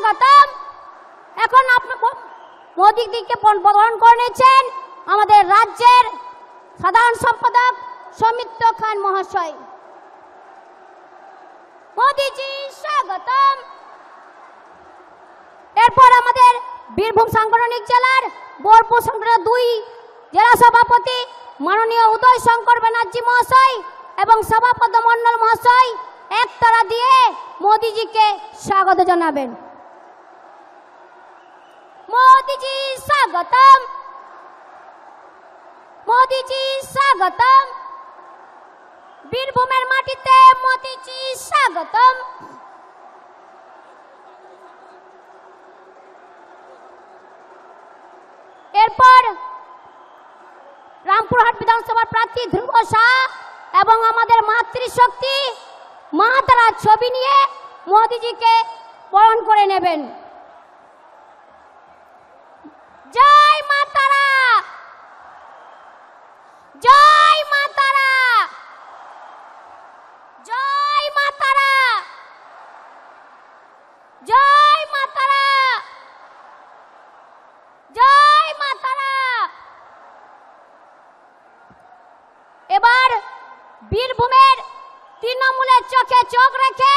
স্বাগতম। এখন আপনি মোদিজিকে বরণ করে নিয়েছেন আমাদের রাজ্যের সাধারণ সম্পাদক সৌমিত্র খান মহাশয়। মোদিজি স্বাগতম। এরপর আমাদের বীরভূম সাংগঠনিক জেলার বোলপুর সংগঠনের 2 জেলা সভাপতি মাননীয় উদয় শঙ্কর ব্যানার্জি মহাশয় এবং সভাপতি মন্ডল মহাশয় একতারা দিয়ে মোদিজিকে স্বাগত জানাবেন। মোদিজি স্বাগতম। মোদিজি স্বাগতম। বীরভূমের মাটিতে মোদিজি স্বাগতম। এরপর রামপুরহাট বিধানসভার প্রার্থী ধ্রুব শাহ এবং আমাদের মাতৃশক্তি মা তারা ছবি নিয়ে মোদিজিকে বরণ করে নেবেন। জয় মা তারা, জয় মা তারা, জয় মা তারা, জয় মা তারা, জয় মা তারা। এবার বীরভূমের তৃণমূলের চোখে চোখ রেখে